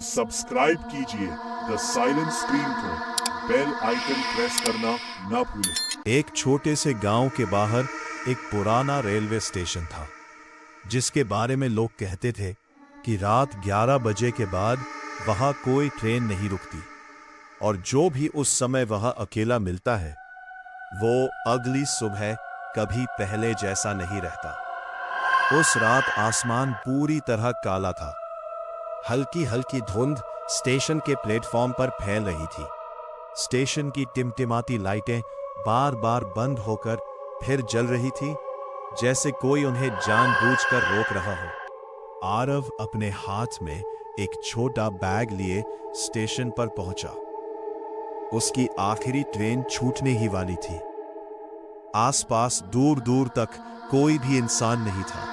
Subscribe कीजिए the silent screen को, bell icon press करना ना भूलें। एक छोटे से गांव के बाहर एक पुराना रेलवे स्टेशन था, जिसके बारे में लोग कहते थे कि रात 11 बजे के बाद वहां कोई ट्रेन नहीं रुकती और जो भी उस समय वहां अकेला मिलता है वो अगली सुबह कभी पहले जैसा नहीं रहता। उस रात आसमान पूरी तरह काला था। हल्की हल्की धुंध स्टेशन के प्लेटफॉर्म पर फैल रही थी। स्टेशन की टिमटिमाती लाइटें बार बार बंद होकर फिर जल रही थी, जैसे कोई उन्हें जानबूझकर रोक रहा हो। आरव अपने हाथ में एक छोटा बैग लिए स्टेशन पर पहुंचा। उसकी आखिरी ट्रेन छूटने ही वाली थी। आसपास दूर दूर तक कोई भी इंसान नहीं था,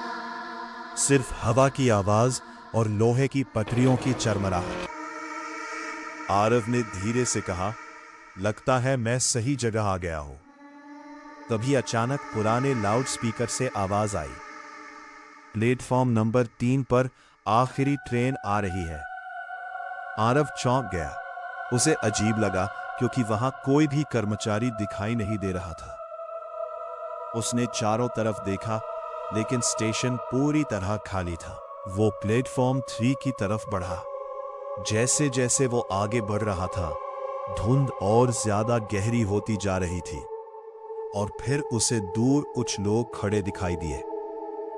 सिर्फ हवा की आवाज और लोहे की पटरियों की चरमराहट। आरव ने धीरे से कहा, लगता है मैं सही जगह आ गया हूं। तभी अचानक पुराने लाउडस्पीकर से आवाज आई, प्लेटफॉर्म नंबर 3 पर आखिरी ट्रेन आ रही है। आरव चौंक गया। उसे अजीब लगा क्योंकि वहां कोई भी कर्मचारी दिखाई नहीं दे रहा था। उसने चारों तरफ देखा, लेकिन स्टेशन पूरी तरह खाली था। वो प्लेटफॉर्म 3 की तरफ बढ़ा। जैसे जैसे वो आगे बढ़ रहा था, धुंध और ज्यादा गहरी होती जा रही थी और फिर उसे दूर कुछ लोग खड़े दिखाई दिए,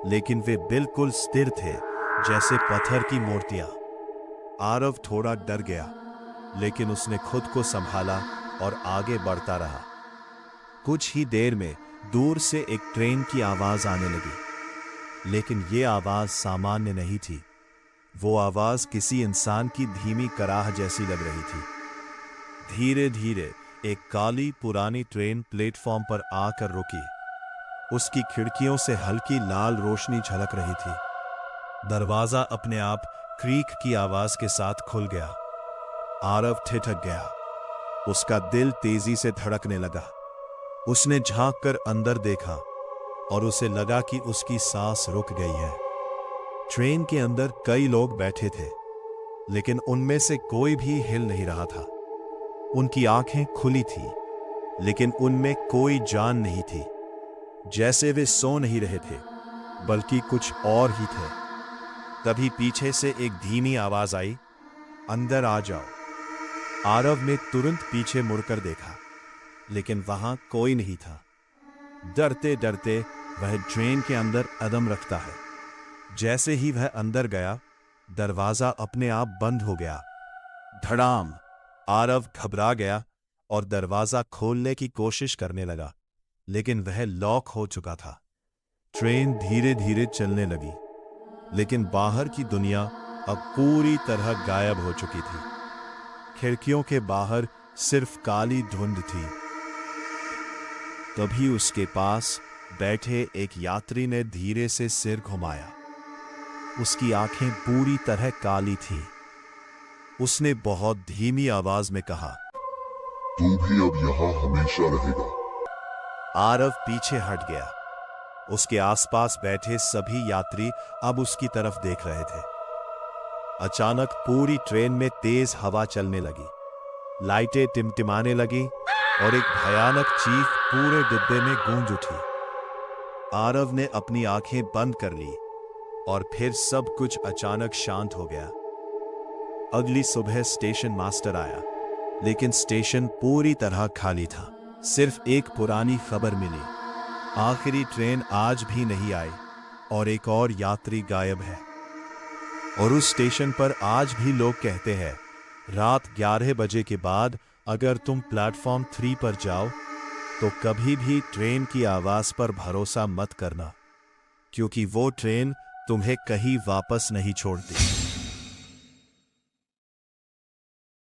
लेकिन वे बिल्कुल स्थिर थे, जैसे पत्थर की मूर्तियां। आरव थोड़ा डर गया, लेकिन उसने खुद को संभाला और आगे बढ़ता रहा। कुछ ही देर में दूर से एक ट्रेन की आवाज आने लगी, लेकिन ये आवाज सामान्य नहीं थी। वो आवाज किसी इंसान की धीमी कराह जैसी लग रही थी। धीरे धीरे एक काली पुरानी ट्रेन प्लेटफॉर्म पर आकर रुकी। उसकी खिड़कियों से हल्की लाल रोशनी झलक रही थी। दरवाजा अपने आप क्रीक की आवाज के साथ खुल गया। आरव ठिठक गया। उसका दिल तेजी से धड़कने लगा। उसने झांककर अंदर देखा और उसे लगा कि उसकी सांस रुक गई है। ट्रेन के अंदर कई लोग बैठे थे, लेकिन उनमें से कोई भी हिल नहीं रहा था। उनकी आंखें खुली थी, लेकिन उनमें कोई जान नहीं थी। जैसे वे सो नहीं रहे थे, बल्कि कुछ और ही थे। तभी पीछे से एक धीमी आवाज आई, अंदर आ जाओ। आरव ने तुरंत पीछे मुड़कर देखा, लेकिन वहां कोई नहीं था। डरते डरते वह ट्रेन के अंदर कदम रखता है। जैसे ही वह अंदर गया, दरवाजा अपने आप बंद हो गया। धड़ाम! आरव घबरा गया और दरवाजा खोलने की कोशिश करने लगा, लेकिन वह लॉक हो चुका था। ट्रेन धीरे धीरे चलने लगी, लेकिन बाहर की दुनिया अब पूरी तरह गायब हो चुकी थी। खिड़कियों के बाहर सिर्फ काली धुंध थी। तभी उसके पास बैठे एक यात्री ने धीरे से सिर घुमाया। उसकी आंखें पूरी तरह काली थीं। उसने बहुत धीमी आवाज में कहा, तू भी अब यहां हमेशा रहेगा। आरव पीछे हट गया। उसके आसपास बैठे सभी यात्री अब उसकी तरफ देख रहे थे। अचानक पूरी ट्रेन में तेज हवा चलने लगी। लाइटें टिमटिमाने लगी और एक भयानक चीख पूरे डिब्बे में गूंज उठी। आरव ने अपनी आंखें बंद कर ली और फिर सब कुछ अचानक शांत हो गया। अगली सुबह स्टेशन मास्टर आया, लेकिन स्टेशन पूरी तरह खाली था। सिर्फ एक पुरानी खबर मिली, आखिरी ट्रेन आज भी नहीं आई और एक और यात्री गायब है। और उस स्टेशन पर आज भी लोग कहते हैं, रात 11 बजे के बाद अगर तुम प्लेटफॉर्म 3 पर जाओ तो कभी भी ट्रेन की आवाज पर भरोसा मत करना, क्योंकि वो ट्रेन तुम्हें कहीं वापस नहीं छोड़ती।